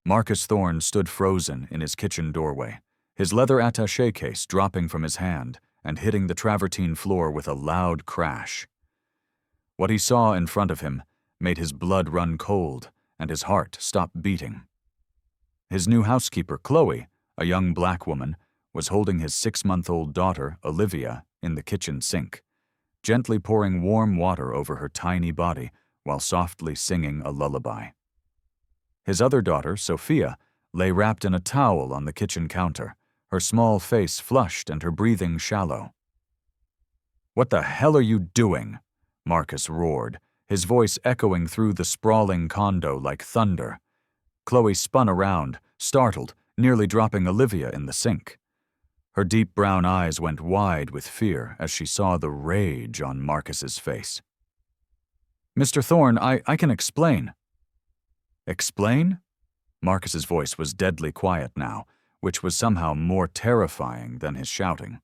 Marcus Thorne stood frozen in his kitchen doorway, his leather attaché case dropping from his hand and hitting the travertine floor with a loud crash. What he saw in front of him made his blood run cold and his heart stop beating. His new housekeeper, Khloe, a young black woman, was holding his 6-month-old daughter, Olivia, in the kitchen sink, gently pouring warm water over her tiny body while softly singing a lullaby. His other daughter, Sophia, lay wrapped in a towel on the kitchen counter, her small face flushed and her breathing shallow. "What the hell are you doing?" Marcus roared, his voice echoing through the sprawling condo like thunder. Khloe spun around, startled, nearly dropping Olivia in the sink. Her deep brown eyes went wide with fear as she saw the rage on Marcus's face. "Mr. Thorne, I can explain." "Explain?" Marcus's voice was deadly quiet now, which was somehow more terrifying than his shouting.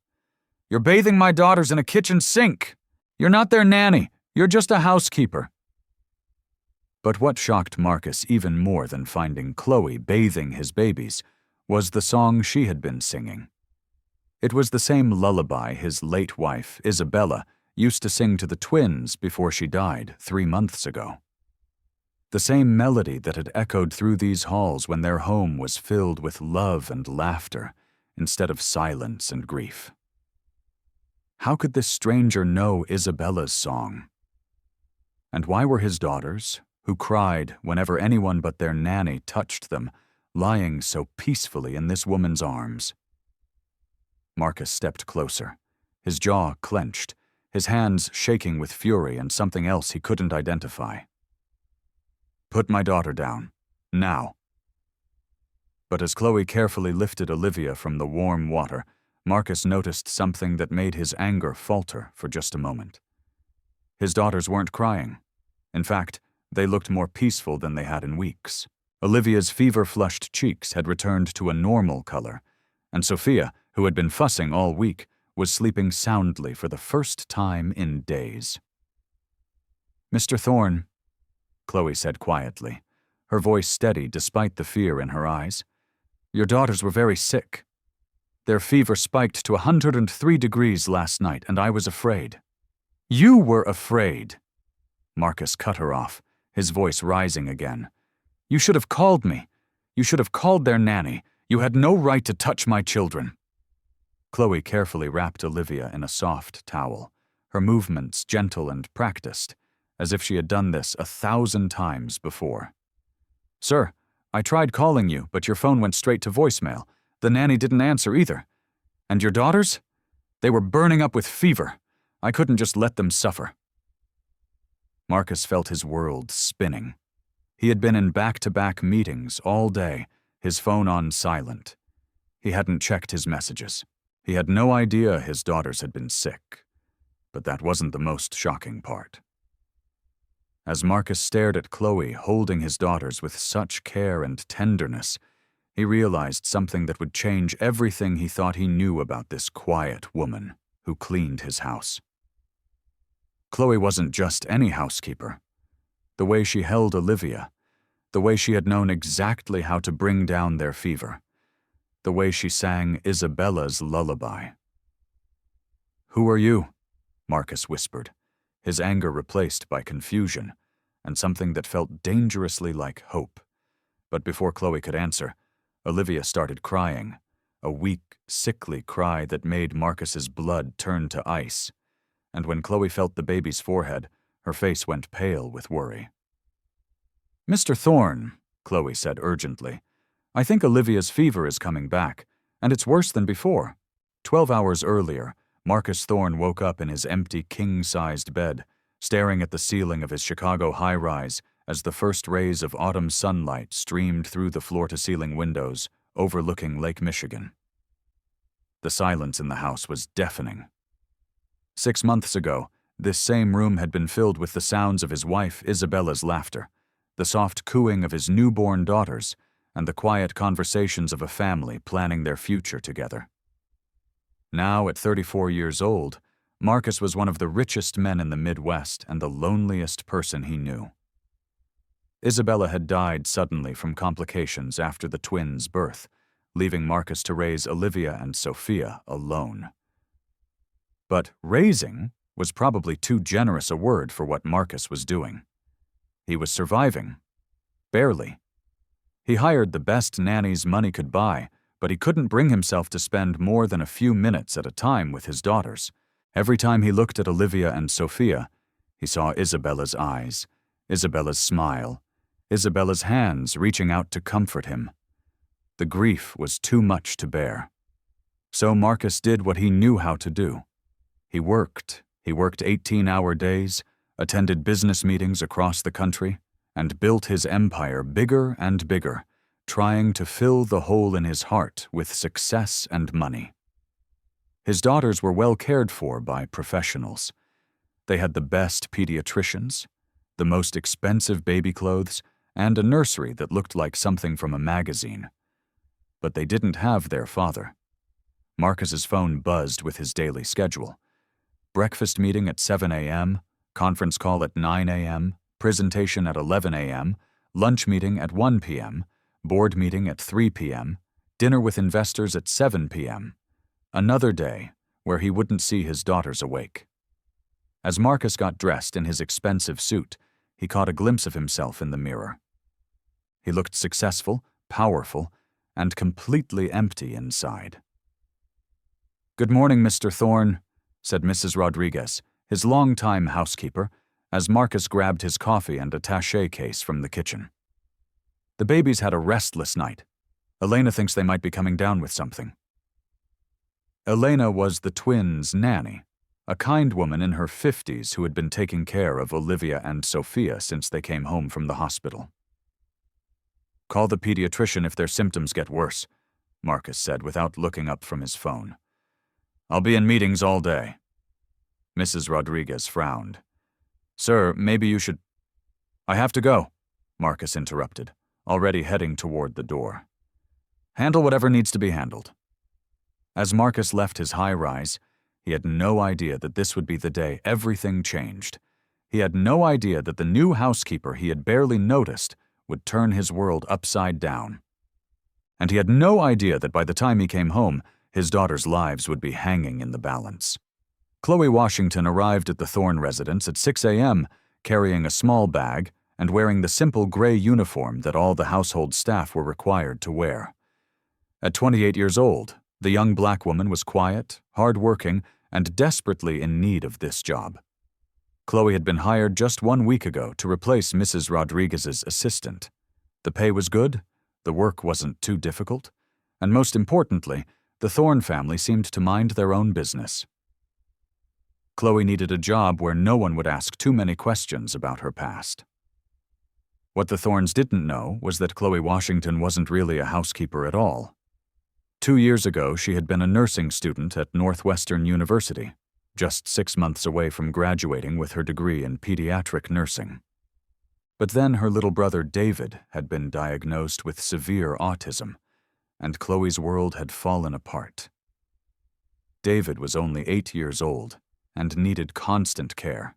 "You're bathing my daughters in a kitchen sink! You're not their nanny, you're just a housekeeper." But what shocked Marcus even more than finding Khloe bathing his babies was the song she had been singing. It was the same lullaby his late wife, Isabella, used to sing to the twins before she died 3 months ago. The same melody that had echoed through these halls when their home was filled with love and laughter instead of silence and grief. How could this stranger know Isabella's song? And why were his daughters, who cried whenever anyone but their nanny touched them, lying so peacefully in this woman's arms? Marcus stepped closer, his jaw clenched, his hands shaking with fury and something else he couldn't identify. "Put my daughter down. Now." But as Khloe carefully lifted Olivia from the warm water, Marcus noticed something that made his anger falter for just a moment. His daughters weren't crying. In fact, they looked more peaceful than they had in weeks. Olivia's fever-flushed cheeks had returned to a normal color, and Sophia, who had been fussing all week, was sleeping soundly for the first time in days. "Mr. Thorne," Khloe said quietly, her voice steady despite the fear in her eyes, "your daughters were very sick. Their fever spiked to 103 degrees last night, and I was afraid." "You were afraid!" Marcus cut her off, his voice rising again. "You should have called me. You should have called their nanny. You had no right to touch my children." Khloe carefully wrapped Olivia in a soft towel, her movements gentle and practiced, as if she had done this 1,000 times before. "Sir, I tried calling you, but your phone went straight to voicemail. The nanny didn't answer either. And your daughters? They were burning up with fever. I couldn't just let them suffer." Marcus felt his world spinning. He had been in back-to-back meetings all day, his phone on silent. He hadn't checked his messages. He had no idea his daughters had been sick. But that wasn't the most shocking part. As Marcus stared at Khloe holding his daughters with such care and tenderness, he realized something that would change everything he thought he knew about this quiet woman who cleaned his house. Khloe wasn't just any housekeeper. The way she held Olivia, the way she had known exactly how to bring down their fever, the way she sang Isabella's lullaby. "Who are you?" Marcus whispered, his anger replaced by confusion and something that felt dangerously like hope. But before Khloe could answer, Olivia started crying, a weak, sickly cry that made Marcus's blood turn to ice. And when Khloe felt the baby's forehead, her face went pale with worry. "Mr. Thorne," Khloe said urgently, "I think Olivia's fever is coming back, and it's worse than before." 12 hours earlier, Marcus Thorne woke up in his empty king-sized bed, staring at the ceiling of his Chicago high-rise as the first rays of autumn sunlight streamed through the floor-to-ceiling windows overlooking Lake Michigan. The silence in the house was deafening. 6 months ago, this same room had been filled with the sounds of his wife Isabella's laughter, the soft cooing of his newborn daughters, and the quiet conversations of a family planning their future together. Now, at 34 years old, Marcus was one of the richest men in the Midwest and the loneliest person he knew. Isabella had died suddenly from complications after the twins' birth, leaving Marcus to raise Olivia and Sophia alone. But raising was probably too generous a word for what Marcus was doing. He was surviving. Barely. He hired the best nannies money could buy, but he couldn't bring himself to spend more than a few minutes at a time with his daughters. Every time he looked at Olivia and Sophia, he saw Isabella's eyes, Isabella's smile, Isabella's hands reaching out to comfort him. The grief was too much to bear. So Marcus did what he knew how to do. He worked 18-hour days, attended business meetings across the country, and built his empire bigger and bigger, trying to fill the hole in his heart with success and money. His daughters were well cared for by professionals. They had the best pediatricians, the most expensive baby clothes, and a nursery that looked like something from a magazine. But they didn't have their father. Marcus's phone buzzed with his daily schedule. Breakfast meeting at 7 a.m., conference call at 9 a.m., presentation at 11 a.m., lunch meeting at 1 p.m., board meeting at 3 p.m., dinner with investors at 7 p.m. Another day where he wouldn't see his daughters awake. As Marcus got dressed in his expensive suit, he caught a glimpse of himself in the mirror. He looked successful, powerful, and completely empty inside. "Good morning, Mr. Thorne," said Mrs. Rodriguez, his longtime housekeeper, as Marcus grabbed his coffee and attaché case from the kitchen. "The babies had a restless night. Elena thinks they might be coming down with something." Elena was the twins' nanny, a kind woman in her 50s who had been taking care of Olivia and Sophia since they came home from the hospital. "Call the pediatrician if their symptoms get worse," Marcus said without looking up from his phone. "I'll be in meetings all day." Mrs. Rodriguez frowned. "Sir, maybe you should—" "I have to go," Marcus interrupted, already heading toward the door. "Handle whatever needs to be handled." As Marcus left his high-rise, he had no idea that this would be the day everything changed. He had no idea that the new housekeeper he had barely noticed would turn his world upside down. And he had no idea that by the time he came home, his daughters' lives would be hanging in the balance. Khloe Washington arrived at the Thorne residence at 6 a.m., carrying a small bag and wearing the simple gray uniform that all the household staff were required to wear. At 28 years old, the young black woman was quiet, hard-working, and desperately in need of this job. Khloe had been hired just 1 week ago to replace Mrs. Rodriguez's assistant. The pay was good, the work wasn't too difficult, and most importantly, the Thorne family seemed to mind their own business. Khloe needed a job where no one would ask too many questions about her past. What the Thornes didn't know was that Khloe Washington wasn't really a housekeeper at all. 2 years ago, she had been a nursing student at Northwestern University, just 6 months away from graduating with her degree in pediatric nursing. But then her little brother David had been diagnosed with severe autism, and Khloe's world had fallen apart. David was only 8 years old and needed constant care.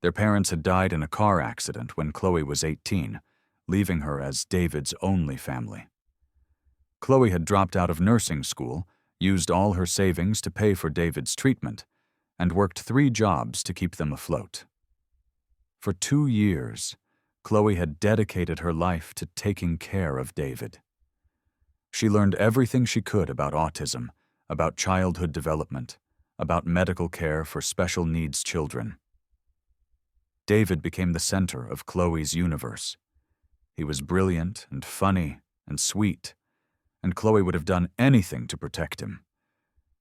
Their parents had died in a car accident when Khloe was 18, leaving her as David's only family. Khloe had dropped out of nursing school, used all her savings to pay for David's treatment, and worked 3 jobs to keep them afloat. For 2 years, Khloe had dedicated her life to taking care of David. She learned everything she could about autism, about childhood development, about medical care for special needs children. David became the center of Khloe's universe. He was brilliant and funny and sweet, and Khloe would have done anything to protect him.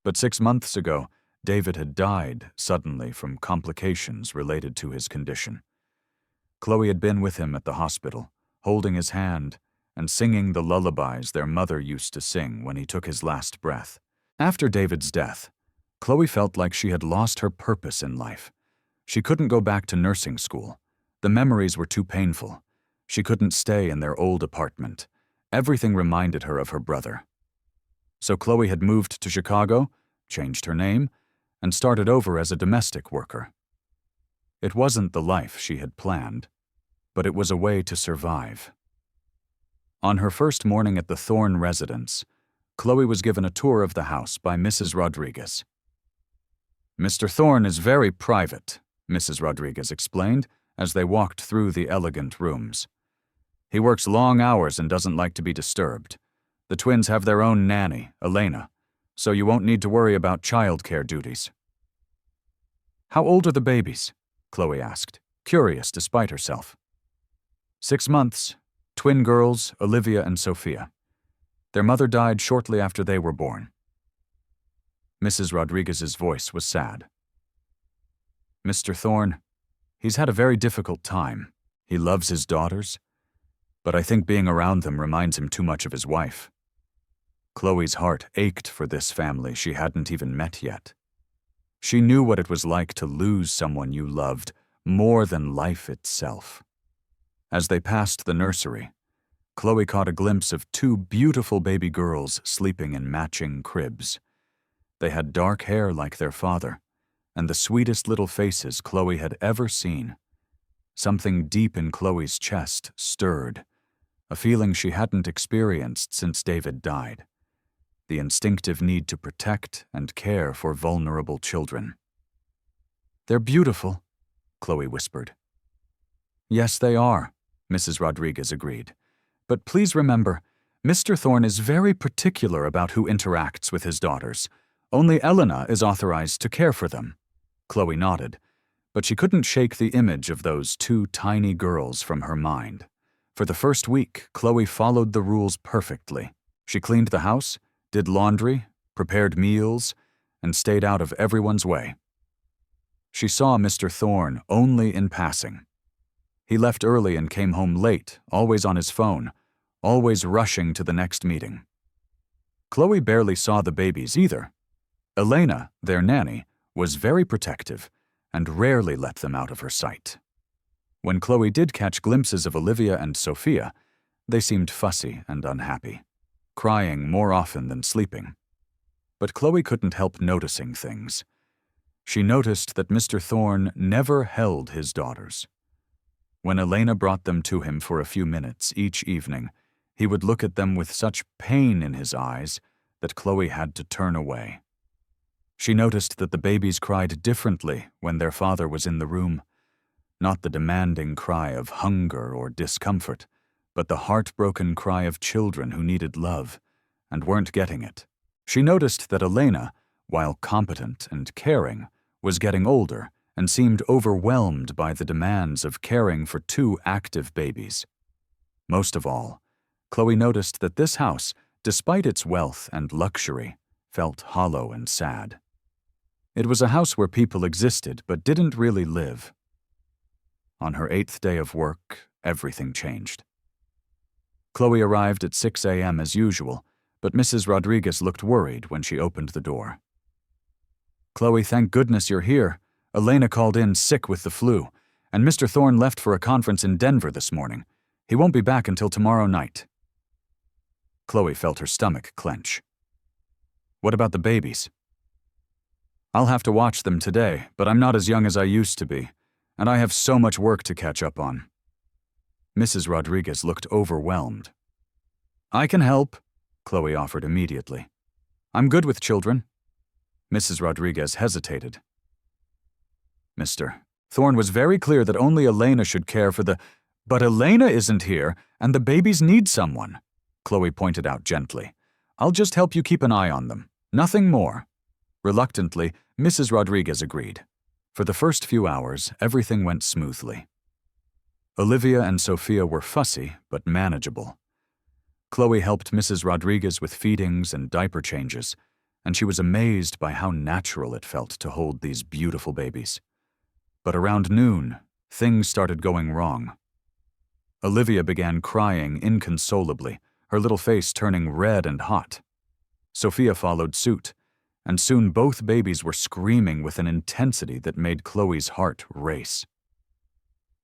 But 6 months ago, David had died suddenly from complications related to his condition. Khloe had been with him at the hospital, holding his hand and singing the lullabies their mother used to sing when he took his last breath. After David's death, Khloe felt like she had lost her purpose in life. She couldn't go back to nursing school. The memories were too painful. She couldn't stay in their old apartment. Everything reminded her of her brother. So Khloe had moved to Chicago, changed her name, and started over as a domestic worker. It wasn't the life she had planned, but it was a way to survive. On her first morning at the Thorne residence, Khloe was given a tour of the house by Mrs. Rodriguez. "Mr. Thorne is very private," Mrs. Rodriguez explained as they walked through the elegant rooms. "He works long hours and doesn't like to be disturbed. The twins have their own nanny, Elena, so you won't need to worry about childcare duties." "How old are the babies?" Khloe asked, curious despite herself. 6 months, twin girls, Olivia and Sophia. Their mother died shortly after they were born. Mrs. Rodriguez's voice was sad. "Mr. Thorne, he's had a very difficult time. He loves his daughters, but I think being around them reminds him too much of his wife." Khloe's heart ached for this family she hadn't even met yet. She knew what it was like to lose someone you loved more than life itself. As they passed the nursery, Khloe caught a glimpse of 2 beautiful baby girls sleeping in matching cribs. They had dark hair like their father, and the sweetest little faces Khloe had ever seen. Something deep in Khloe's chest stirred, a feeling she hadn't experienced since David died. The instinctive need to protect and care for vulnerable children. "They're beautiful," Khloe whispered. "Yes, they are," Mrs. Rodriguez agreed. "But please remember, Mr. Thorne is very particular about who interacts with his daughters. Only Elena is authorized to care for them." Khloe nodded, but she couldn't shake the image of those 2 tiny girls from her mind. For the first week, Khloe followed the rules perfectly. She cleaned the house, did laundry, prepared meals, and stayed out of everyone's way. She saw Mr. Thorne only in passing. He left early and came home late, always on his phone, always rushing to the next meeting. Khloe barely saw the babies either. Elena, their nanny, was very protective and rarely let them out of her sight. When Khloe did catch glimpses of Olivia and Sophia, they seemed fussy and unhappy, crying more often than sleeping. But Khloe couldn't help noticing things. She noticed that Mr. Thorne never held his daughters. When Elena brought them to him for a few minutes each evening, he would look at them with such pain in his eyes that Khloe had to turn away. She noticed that the babies cried differently when their father was in the room. Not the demanding cry of hunger or discomfort, but the heartbroken cry of children who needed love and weren't getting it. She noticed that Elena, while competent and caring, was getting older and seemed overwhelmed by the demands of caring for 2 active babies. Most of all, Khloe noticed that this house, despite its wealth and luxury, felt hollow and sad. It was a house where people existed but didn't really live. On her 8th day of work, everything changed. Khloe arrived at 6 a.m. as usual, but Mrs. Rodriguez looked worried when she opened the door. "Khloe, thank goodness you're here. Elena called in sick with the flu, and Mr. Thorne left for a conference in Denver this morning. He won't be back until tomorrow night." Khloe felt her stomach clench. "What about the babies?" "I'll have to watch them today, but I'm not as young as I used to be, and I have so much work to catch up on." Mrs. Rodriguez looked overwhelmed. "I can help," Khloe offered immediately. "I'm good with children." Mrs. Rodriguez hesitated. "Mr. Thorne was very clear that only Elena should care for the—" "But Elena isn't here, and the babies need someone," Khloe pointed out gently. "I'll just help you keep an eye on them. Nothing more." Reluctantly, Mrs. Rodriguez agreed. For the first few hours, everything went smoothly. Olivia and Sophia were fussy, but manageable. Khloe helped Mrs. Rodriguez with feedings and diaper changes, and she was amazed by how natural it felt to hold these beautiful babies. But around noon, things started going wrong. Olivia began crying inconsolably, her little face turning red and hot. Sophia followed suit, and soon both babies were screaming with an intensity that made Khloe's heart race.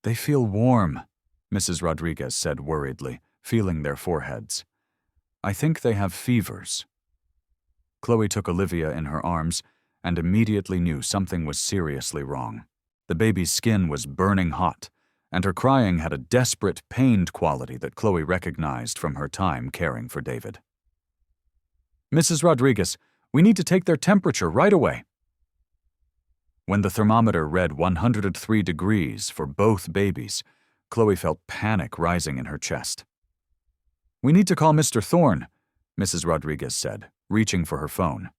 "They feel warm," Mrs. Rodriguez said worriedly, feeling their foreheads. "I think they have fevers." Khloe took Olivia in her arms and immediately knew something was seriously wrong. The baby's skin was burning hot, and her crying had a desperate, pained quality that Khloe recognized from her time caring for David. "Mrs. Rodriguez, we need to take their temperature right away." When the thermometer read 103 degrees for both babies, Khloe felt panic rising in her chest. "We need to call Mr. Thorne," Mrs. Rodriguez said, reaching for her phone.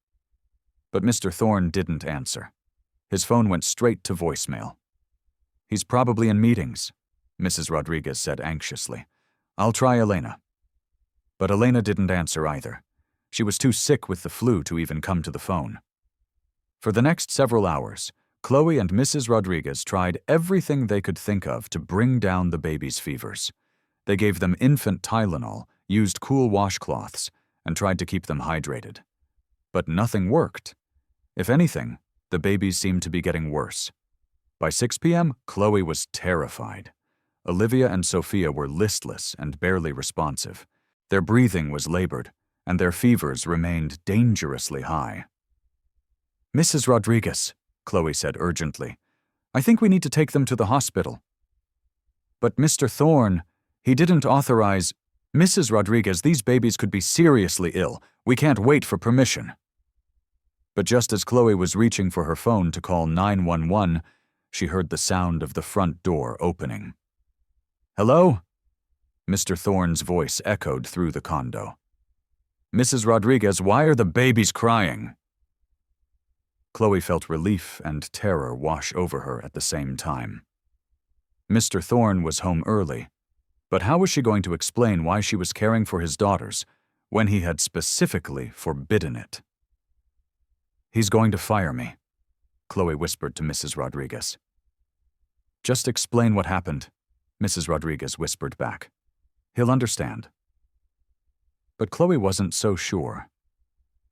But Mr. Thorne didn't answer. His phone went straight to voicemail. "He's probably in meetings," Mrs. Rodriguez said anxiously. "I'll try Elena." But Elena didn't answer either. She was too sick with the flu to even come to the phone. For the next several hours, Khloe and Mrs. Rodriguez tried everything they could think of to bring down the babies' fevers. They gave them infant Tylenol, used cool washcloths, and tried to keep them hydrated. But nothing worked. If anything, the babies seemed to be getting worse. By 6 p.m., Khloe was terrified. Olivia and Sophia were listless and barely responsive. Their breathing was labored, and their fevers remained dangerously high. "Mrs. Rodriguez," Khloe said urgently, "I think we need to take them to the hospital." "But Mr. Thorne, he didn't authorize—" "Mrs. Rodriguez, these babies could be seriously ill. We can't wait for permission." But just as Khloe was reaching for her phone to call 911, she heard the sound of the front door opening. "Hello?" Mr. Thorne's voice echoed through the condo. "Mrs. Rodriguez, why are the babies crying?" Khloe felt relief and terror wash over her at the same time. Mr. Thorne was home early, but how was she going to explain why she was caring for his daughters when he had specifically forbidden it? "He's going to fire me," Khloe whispered to Mrs. Rodriguez. "Just explain what happened," Mrs. Rodriguez whispered back. "He'll understand." But Khloe wasn't so sure.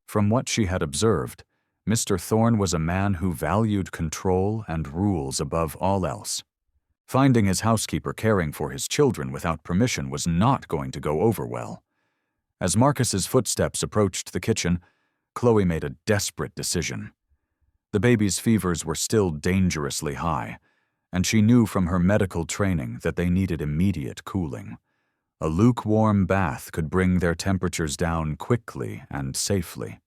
From what she had observed, Mr. Thorne was a man who valued control and rules above all else. Finding his housekeeper caring for his children without permission was not going to go over well. As Marcus's footsteps approached the kitchen, Khloe made a desperate decision. The babies' fevers were still dangerously high, and she knew from her medical training that they needed immediate cooling. A lukewarm bath could bring their temperatures down quickly and safely.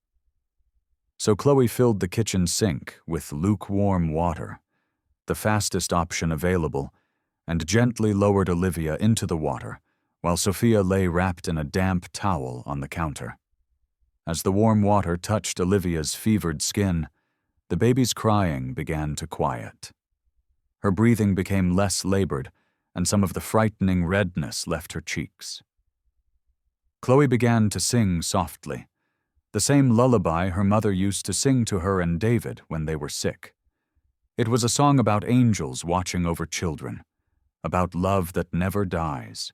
So Khloe filled the kitchen sink with lukewarm water, the fastest option available, and gently lowered Olivia into the water, while Sophia lay wrapped in a damp towel on the counter. As the warm water touched Olivia's fevered skin, the baby's crying began to quiet. Her breathing became less labored, and some of the frightening redness left her cheeks. Khloe began to sing softly, the same lullaby her mother used to sing to her and David when they were sick. It was a song about angels watching over children, about love that never dies,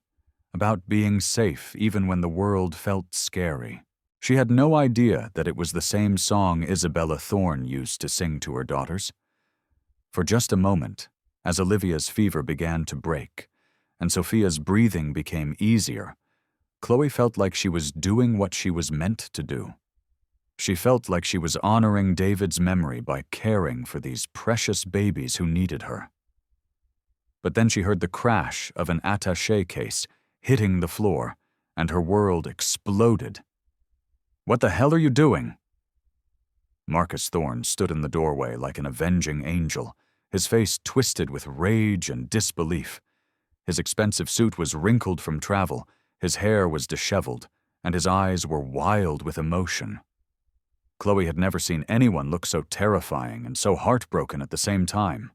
about being safe even when the world felt scary. She had no idea that it was the same song Isabella Thorne used to sing to her daughters. For just a moment, as Olivia's fever began to break, and Sophia's breathing became easier, Khloe felt like she was doing what she was meant to do. She felt like she was honoring David's memory by caring for these precious babies who needed her. But then she heard the crash of an attaché case hitting the floor, and her world exploded. "What the hell are you doing?" Marcus Thorne stood in the doorway like an avenging angel, his face twisted with rage and disbelief. His expensive suit was wrinkled from travel, his hair was disheveled, and his eyes were wild with emotion. Khloe had never seen anyone look so terrifying and so heartbroken at the same time.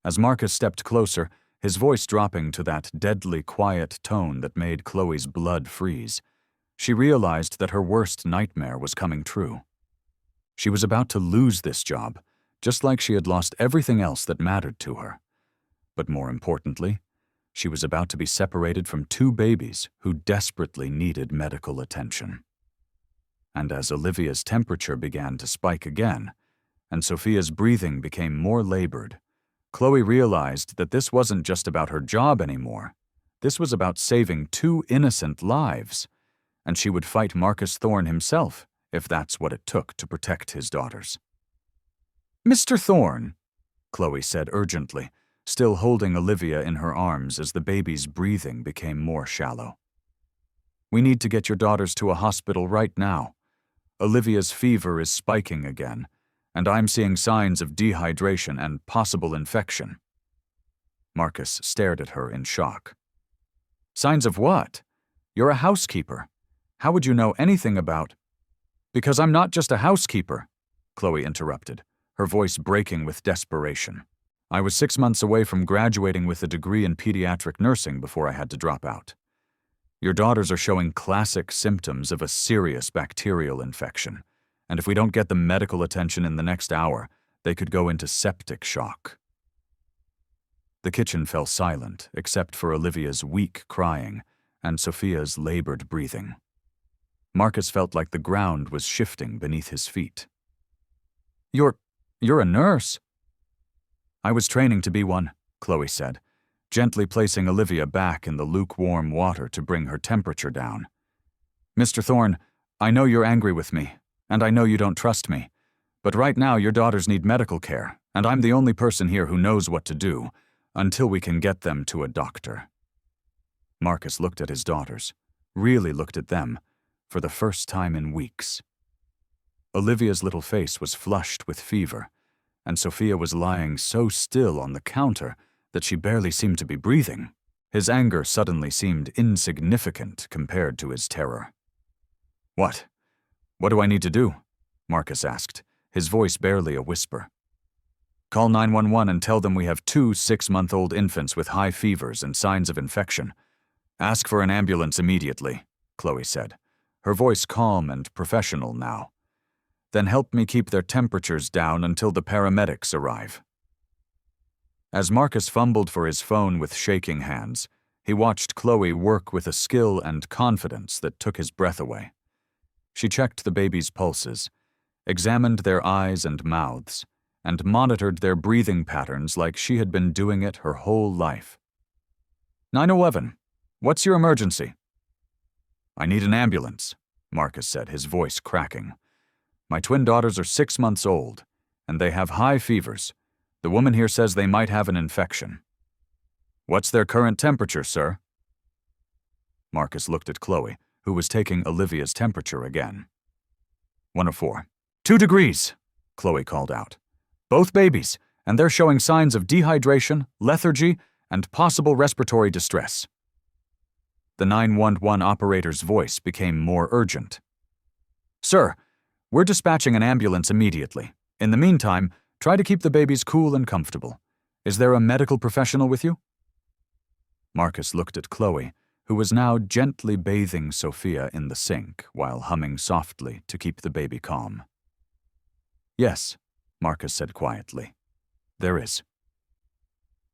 As Marcus stepped closer, his voice dropping to that deadly quiet tone that made Khloe's blood freeze, she realized that her worst nightmare was coming true. She was about to lose this job, just like she had lost everything else that mattered to her. But more importantly, she was about to be separated from two babies who desperately needed medical attention. And as Olivia's temperature began to spike again, and Sophia's breathing became more labored, Khloe realized that this wasn't just about her job anymore. This was about saving two innocent lives, and she would fight Marcus Thorne himself if that's what it took to protect his daughters. "Mr. Thorne," Khloe said urgently, still holding Olivia in her arms as the baby's breathing became more shallow. "We need to get your daughters to a hospital right now. Olivia's fever is spiking again, and I'm seeing signs of dehydration and possible infection." Marcus stared at her in shock. "Signs of what? You're a housekeeper. How would you know anything about—" "Because I'm not just a housekeeper," Khloe interrupted, her voice breaking with desperation. "I was 6 months away from graduating with a degree in pediatric nursing before I had to drop out. Your daughters are showing classic symptoms of a serious bacterial infection, and if we don't get them medical attention in the next hour, they could go into septic shock." The kitchen fell silent, except for Olivia's weak crying and Sophia's labored breathing. Marcus felt like the ground was shifting beneath his feet. You're a nurse." "I was training to be one," Khloe said, gently placing Olivia back in the lukewarm water to bring her temperature down. "Mr. Thorne, I know you're angry with me, and I know you don't trust me, but right now your daughters need medical care, and I'm the only person here who knows what to do, until we can get them to a doctor." Marcus looked at his daughters, really looked at them, for the first time in weeks. Olivia's little face was flushed with fever, and Sophia was lying so still on the counter that she barely seemed to be breathing. His anger suddenly seemed insignificant compared to his terror. What do I need to do?" Marcus asked, his voice barely a whisper. "Call 911 and tell them we have 2 6-month-old infants with high fevers and signs of infection. Ask for an ambulance immediately," Khloe said, her voice calm and professional now. "Then help me keep their temperatures down until the paramedics arrive." As Marcus fumbled for his phone with shaking hands, he watched Khloe work with a skill and confidence that took his breath away. She checked the baby's pulses, examined their eyes and mouths, and monitored their breathing patterns like she had been doing it her whole life. 911, what's your emergency?" "I need an ambulance," Marcus said, his voice cracking. "My twin daughters are 6 months old, and they have high fevers. The woman here says they might have an infection." "What's their current temperature, sir?" Marcus looked at Khloe, who was taking Olivia's temperature again. 104. 2 degrees, Khloe called out. "Both babies, and they're showing signs of dehydration, lethargy, and possible respiratory distress." The 911 operator's voice became more urgent. "Sir, we're dispatching an ambulance immediately. In the meantime, try to keep the babies cool and comfortable. Is there a medical professional with you?" Marcus looked at Khloe, who was now gently bathing Sophia in the sink while humming softly to keep the baby calm. "Yes," Marcus said quietly. "There is."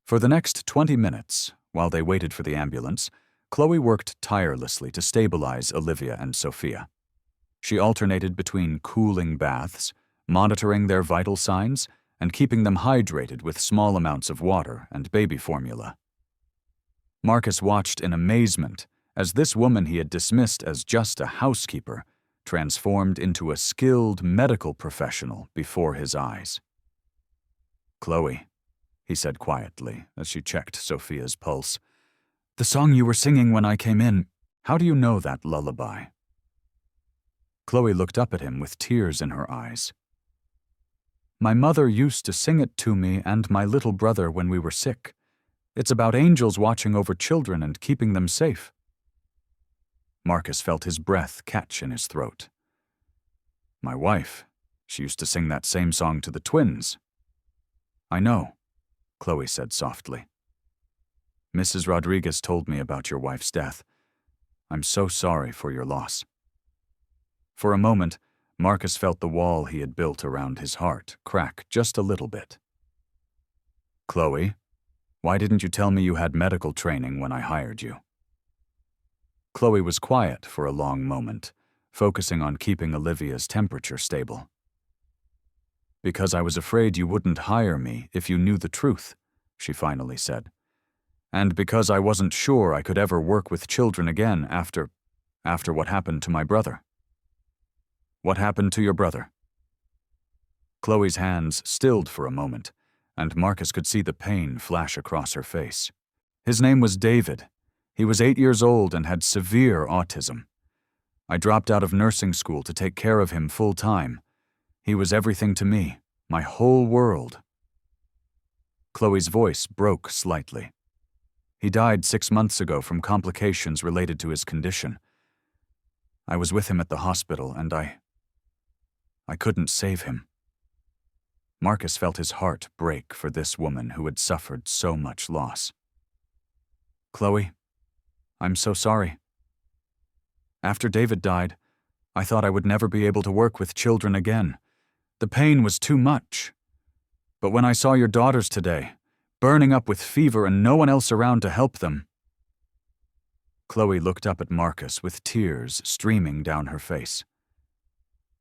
For the next 20 minutes, while they waited for the ambulance, Khloe worked tirelessly to stabilize Olivia and Sophia. She alternated between cooling baths, monitoring their vital signs, and keeping them hydrated with small amounts of water and baby formula. Marcus watched in amazement as this woman he had dismissed as just a housekeeper transformed into a skilled medical professional before his eyes. "Khloe," he said quietly as she checked Sophia's pulse, "the song you were singing when I came in, how do you know that lullaby?" Khloe looked up at him with tears in her eyes. "My mother used to sing it to me and my little brother when we were sick. It's about angels watching over children and keeping them safe." Marcus felt his breath catch in his throat. "My wife, she used to sing that same song to the twins." "I know," Khloe said softly. "Mrs. Rodriguez told me about your wife's death. I'm so sorry for your loss." For a moment, Marcus felt the wall he had built around his heart crack just a little bit. "Khloe, why didn't you tell me you had medical training when I hired you?" Khloe was quiet for a long moment, focusing on keeping Olivia's temperature stable. "Because I was afraid you wouldn't hire me if you knew the truth," she finally said. "And because I wasn't sure I could ever work with children again after what happened to my brother." "What happened to your brother?" Khloe's hands stilled for a moment, and Marcus could see the pain flash across her face. His name was David. He was 8 years old and had severe autism. I dropped out of nursing school to take care of him full-time. He was everything to me, my whole world. Khloe's voice broke slightly. He died 6 months ago from complications related to his condition. I was with him at the hospital, and I couldn't save him. Marcus felt his heart break for this woman who had suffered so much loss. Khloe, I'm so sorry. After David died, I thought I would never be able to work with children again. The pain was too much. But when I saw your daughters today, burning up with fever and no one else around to help them. Khloe looked up at Marcus with tears streaming down her face.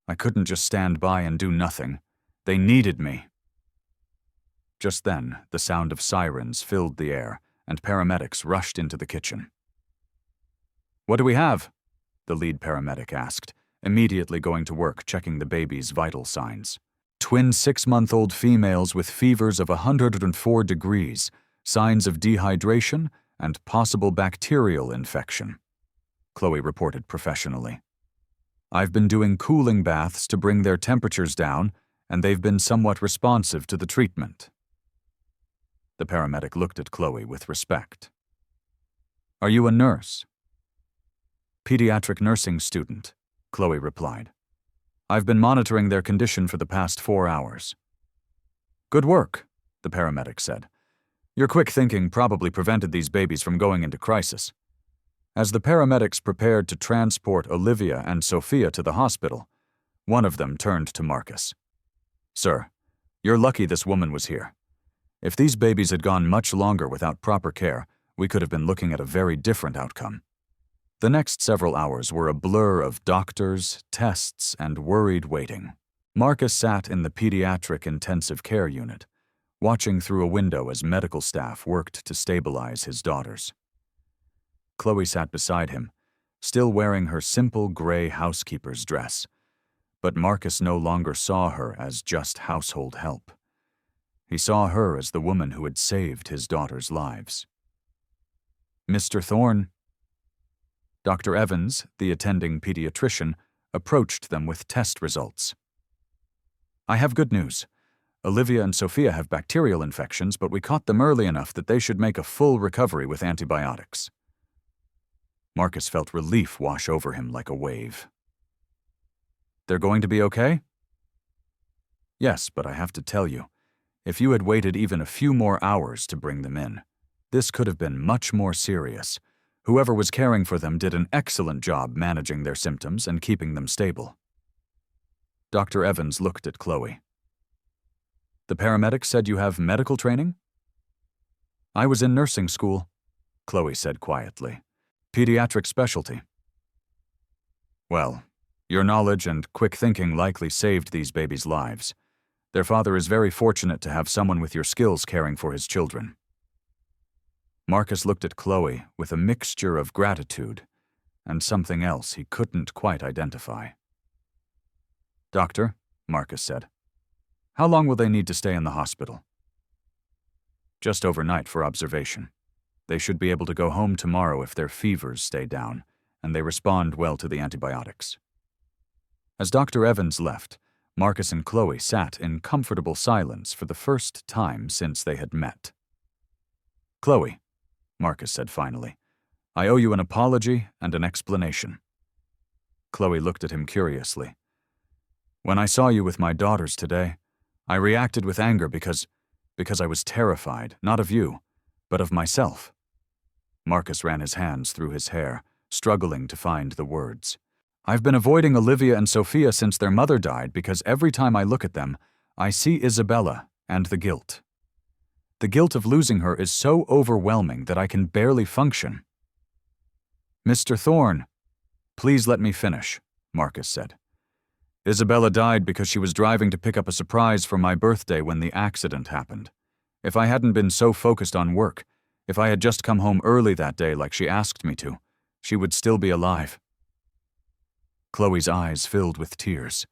I couldn't just stand by and do nothing. They needed me. Just then, the sound of sirens filled the air, and paramedics rushed into the kitchen. What do we have? The lead paramedic asked, immediately going to work checking the baby's vital signs. Twin 6-month-old females with fevers of 104 degrees, signs of dehydration, and possible bacterial infection, Khloe reported professionally. I've been doing cooling baths to bring their temperatures down, and they've been somewhat responsive to the treatment. The paramedic looked at Khloe with respect. Are you a nurse? Pediatric nursing student, Khloe replied. I've been monitoring their condition for the past 4 hours. Good work, the paramedic said. Your quick thinking probably prevented these babies from going into crisis. As the paramedics prepared to transport Olivia and Sophia to the hospital, one of them turned to Marcus. Sir, you're lucky this woman was here. If these babies had gone much longer without proper care, we could have been looking at a very different outcome. The next several hours were a blur of doctors, tests, and worried waiting. Marcus sat in the pediatric intensive care unit, watching through a window as medical staff worked to stabilize his daughters. Khloe sat beside him, still wearing her simple gray housekeeper's dress, but Marcus no longer saw her as just household help. He saw her as the woman who had saved his daughters' lives. Mr. Thorne. Dr. Evans, the attending pediatrician, approached them with test results. I have good news. Olivia and Sophia have bacterial infections, but we caught them early enough that they should make a full recovery with antibiotics. Marcus felt relief wash over him like a wave. They're going to be okay? Yes, but I have to tell you, if you had waited even a few more hours to bring them in, this could have been much more serious. Whoever was caring for them did an excellent job managing their symptoms and keeping them stable. Dr. Evans looked at Khloe. The paramedic said you have medical training? I was in nursing school, Khloe said quietly. Pediatric specialty. Well, your knowledge and quick thinking likely saved these babies' lives. Their father is very fortunate to have someone with your skills caring for his children. Marcus looked at Khloe with a mixture of gratitude and something else he couldn't quite identify. Doctor, Marcus said, how long will they need to stay in the hospital? Just overnight for observation. They should be able to go home tomorrow if their fevers stay down and they respond well to the antibiotics. As Dr. Evans left, Marcus and Khloe sat in comfortable silence for the first time since they had met. Khloe, Marcus said finally, I owe you an apology and an explanation. Khloe looked at him curiously. When I saw you with my daughters today, I reacted with anger because I was terrified, not of you, but of myself. Marcus ran his hands through his hair, struggling to find the words. I've been avoiding Olivia and Sophia since their mother died because every time I look at them, I see Isabella and the guilt. The guilt of losing her is so overwhelming that I can barely function. Mr. Thorne, please let me finish, Marcus said. Isabella died because she was driving to pick up a surprise for my birthday when the accident happened. If I hadn't been so focused on work, if I had just come home early that day like she asked me to, she would still be alive. Khloe's eyes filled with tears.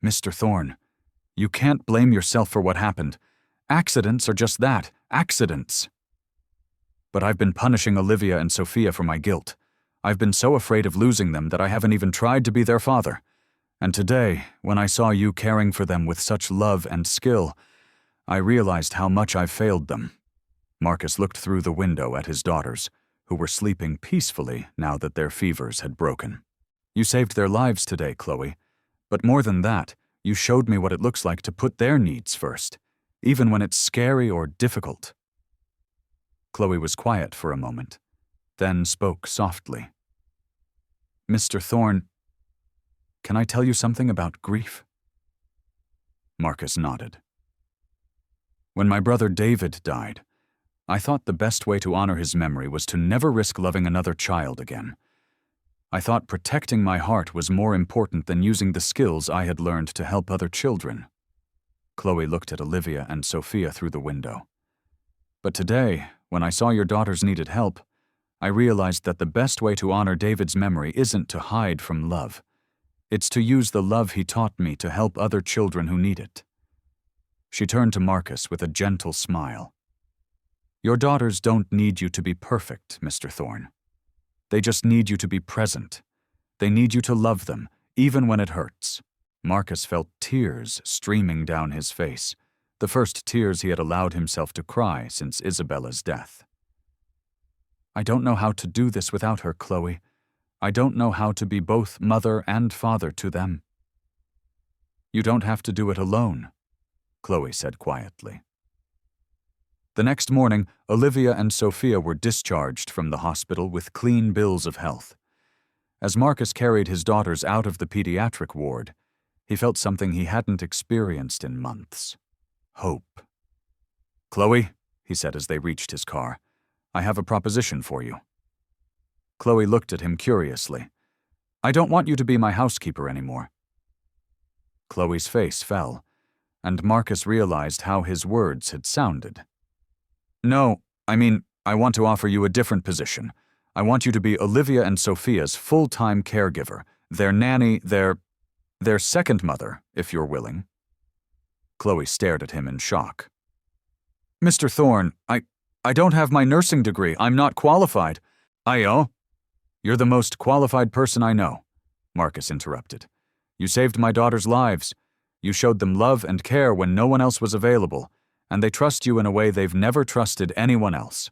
Mr. Thorne, you can't blame yourself for what happened, Accidents are just that, accidents. But I've been punishing Olivia and Sophia for my guilt. I've been so afraid of losing them that I haven't even tried to be their father. And today, when I saw you caring for them with such love and skill, I realized how much I've failed them. Marcus looked through the window at his daughters, who were sleeping peacefully now that their fevers had broken. You saved their lives today, Khloe. But more than that, you showed me what it looks like to put their needs first, even when it's scary or difficult. Khloe was quiet for a moment, then spoke softly. Mr. Thorne, can I tell you something about grief? Marcus nodded. When my brother David died, I thought the best way to honor his memory was to never risk loving another child again. I thought protecting my heart was more important than using the skills I had learned to help other children. Khloe looked at Olivia and Sophia through the window. But today, when I saw your daughters needed help, I realized that the best way to honor David's memory isn't to hide from love. It's to use the love he taught me to help other children who need it. She turned to Marcus with a gentle smile. Your daughters don't need you to be perfect, Mr. Thorne. They just need you to be present. They need you to love them, even when it hurts. Marcus felt tears streaming down his face, the first tears he had allowed himself to cry since Isabella's death. I don't know how to do this without her, Khloe. I don't know how to be both mother and father to them. You don't have to do it alone, Khloe said quietly. The next morning, Olivia and Sophia were discharged from the hospital with clean bills of health. As Marcus carried his daughters out of the pediatric ward, he felt something he hadn't experienced in months. Hope. Khloe, he said as they reached his car, I have a proposition for you. Khloe looked at him curiously. I don't want you to be my housekeeper anymore. Khloe's face fell, and Marcus realized how his words had sounded. No, I want to offer you a different position. I want you to be Olivia and Sophia's full-time caregiver, their nanny, their second mother, if you're willing. Khloe stared at him in shock. Mr. Thorne, I don't have my nursing degree. I'm not qualified. You're the most qualified person I know, Marcus interrupted. You saved my daughters' lives. You showed them love and care when no one else was available, and they trust you in a way they've never trusted anyone else.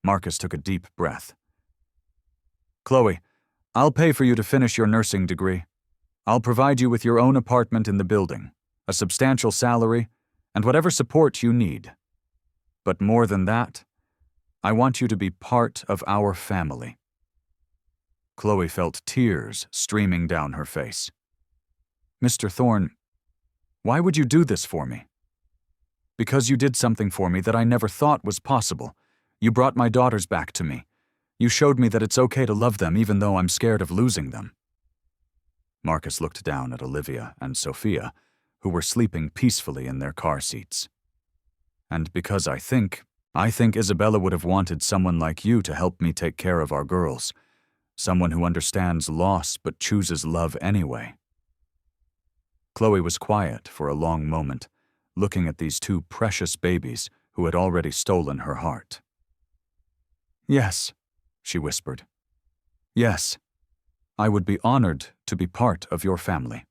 Marcus took a deep breath. Khloe, I'll pay for you to finish your nursing degree. I'll provide you with your own apartment in the building, a substantial salary, and whatever support you need. But more than that, I want you to be part of our family. Khloe felt tears streaming down her face. Mr. Thorne, why would you do this for me? Because you did something for me that I never thought was possible. You brought my daughters back to me. You showed me that it's okay to love them even though I'm scared of losing them. Marcus looked down at Olivia and Sophia, who were sleeping peacefully in their car seats. And because I think Isabella would have wanted someone like you to help me take care of our girls, someone who understands loss but chooses love anyway. Khloe was quiet for a long moment, looking at these two precious babies who had already stolen her heart. Yes, she whispered. Yes, I would be honored to be part of your family.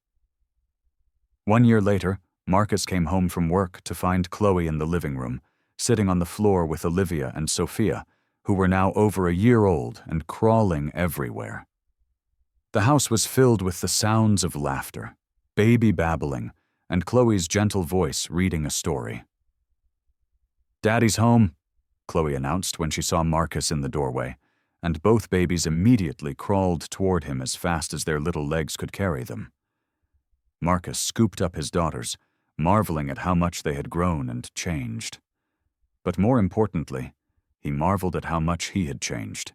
1 year later, Marcus came home from work to find Khloe in the living room, sitting on the floor with Olivia and Sophia, who were now over a year old and crawling everywhere. The house was filled with the sounds of laughter, baby babbling, and Khloe's gentle voice reading a story. Daddy's home, Khloe announced when she saw Marcus in the doorway, and both babies immediately crawled toward him as fast as their little legs could carry them. Marcus scooped up his daughters, marveling at how much they had grown and changed. But more importantly, he marveled at how much he had changed.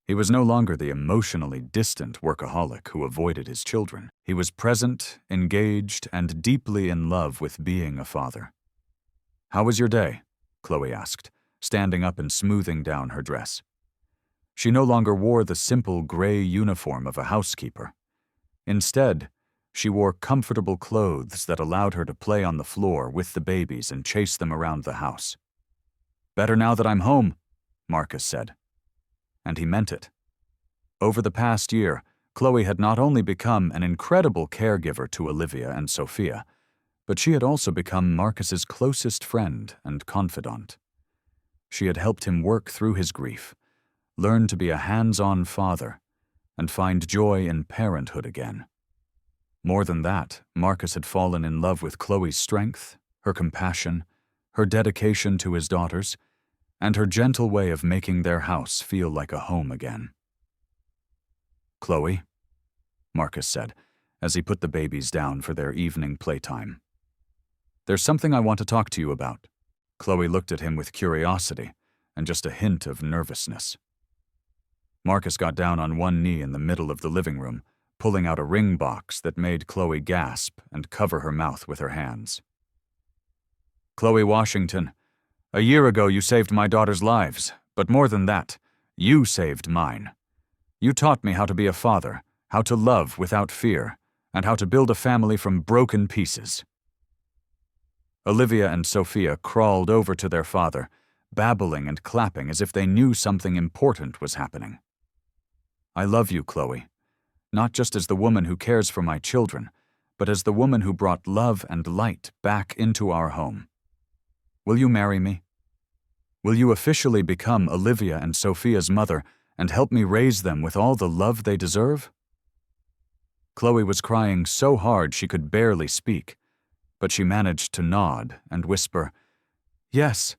He was no longer the emotionally distant workaholic who avoided his children. He was present, engaged, and deeply in love with being a father. How was your day? Khloe asked, standing up and smoothing down her dress. She no longer wore the simple gray uniform of a housekeeper. Instead, She wore comfortable clothes that allowed her to play on the floor with the babies and chase them around the house. "Better now that I'm home," Marcus said. And he meant it. Over the past year, Khloe had not only become an incredible caregiver to Olivia and Sophia, but she had also become Marcus's closest friend and confidant. She had helped him work through his grief, learn to be a hands-on father, and find joy in parenthood again. More than that, Marcus had fallen in love with Khloe's strength, her compassion, her dedication to his daughters, and her gentle way of making their house feel like a home again. "Khloe," Marcus said, as he put the babies down for their evening playtime. "There's something I want to talk to you about." Khloe looked at him with curiosity and just a hint of nervousness. Marcus got down on one knee in the middle of the living room, pulling out a ring box that made Khloe gasp and cover her mouth with her hands. "Khloe Washington, a year ago you saved my daughter's lives, but more than that, you saved mine. You taught me how to be a father, how to love without fear, and how to build a family from broken pieces." Olivia and Sophia crawled over to their father, babbling and clapping as if they knew something important was happening. "I love you, Khloe, not just as the woman who cares for my children, but as the woman who brought love and light back into our home. Will you marry me? Will you officially become Olivia and Sophia's mother and help me raise them with all the love they deserve?" Khloe was crying so hard she could barely speak, but she managed to nod and whisper, "Yes,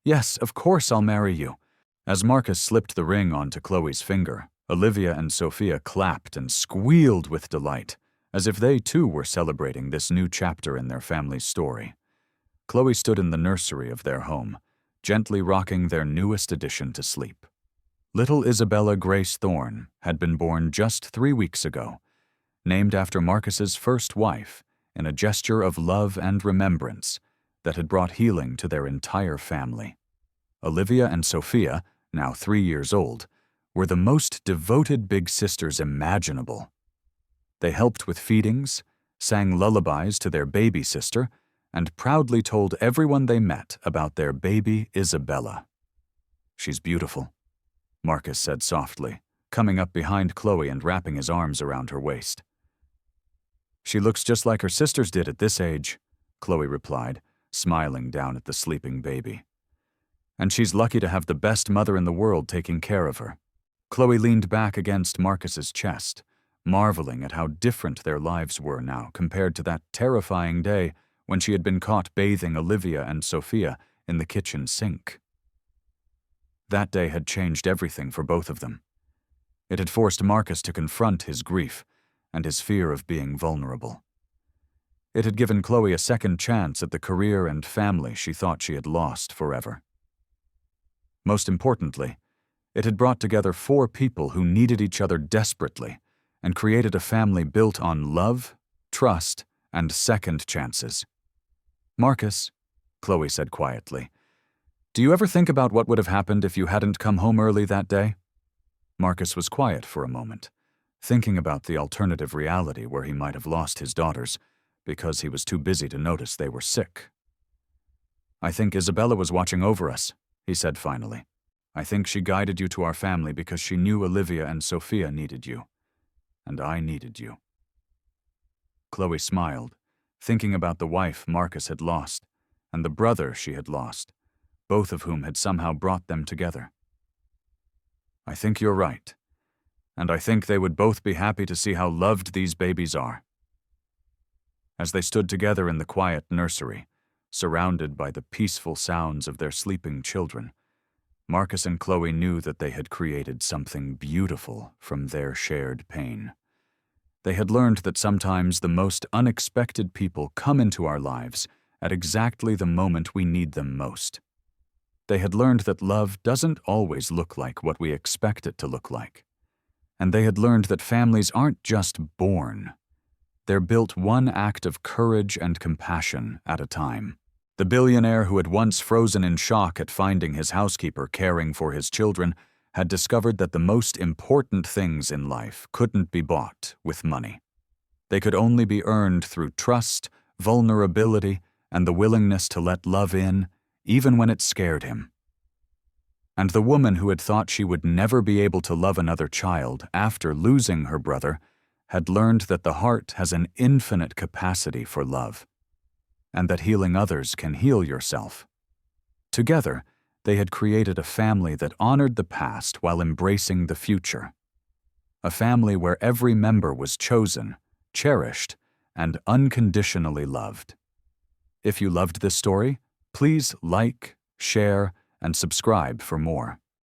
yes, of course I'll marry you." As Marcus slipped the ring onto Khloe's finger, Olivia and Sophia clapped and squealed with delight, as if they too were celebrating this new chapter in their family's story. Khloe stood in the nursery of their home, gently rocking their newest addition to sleep. Little Isabella Grace Thorne had been born just 3 weeks ago, named after Marcus's first wife, in a gesture of love and remembrance that had brought healing to their entire family. Olivia and Sophia, now 3 years old, were the most devoted big sisters imaginable. They helped with feedings, sang lullabies to their baby sister, and proudly told everyone they met about their baby Isabella. "She's beautiful," Marcus said softly, coming up behind Khloe and wrapping his arms around her waist. "She looks just like her sisters did at this age," Khloe replied, smiling down at the sleeping baby. "And she's lucky to have the best mother in the world taking care of her." Khloe leaned back against Marcus's chest, marveling at how different their lives were now compared to that terrifying day when she had been caught bathing Olivia and Sophia in the kitchen sink. That day had changed everything for both of them. It had forced Marcus to confront his grief and his fear of being vulnerable. It had given Khloe a second chance at the career and family she thought she had lost forever. Most importantly, it had brought together 4 people who needed each other desperately and created a family built on love, trust, and second chances. "Marcus," Khloe said quietly, "do you ever think about what would have happened if you hadn't come home early that day?" Marcus was quiet for a moment, thinking about the alternative reality where he might have lost his daughters because he was too busy to notice they were sick. "I think Isabella was watching over us," he said finally. "I think she guided you to our family because she knew Olivia and Sophia needed you. And I needed you." Khloe smiled, thinking about the wife Marcus had lost and the brother she had lost, both of whom had somehow brought them together. "I think you're right. And I think they would both be happy to see how loved these babies are." As they stood together in the quiet nursery, surrounded by the peaceful sounds of their sleeping children, Marcus and Khloe knew that they had created something beautiful from their shared pain. They had learned that sometimes the most unexpected people come into our lives at exactly the moment we need them most. They had learned that love doesn't always look like what we expect it to look like. And they had learned that families aren't just born. They're built one act of courage and compassion at a time. The billionaire who had once frozen in shock at finding his housekeeper caring for his children had discovered that the most important things in life couldn't be bought with money. They could only be earned through trust, vulnerability, and the willingness to let love in, even when it scared him. And the woman who had thought she would never be able to love another child after losing her brother had learned that the heart has an infinite capacity for love, and that healing others can heal yourself. Together, they had created a family that honored the past while embracing the future. A family where every member was chosen, cherished, and unconditionally loved. If you loved this story, please like, share, and subscribe for more.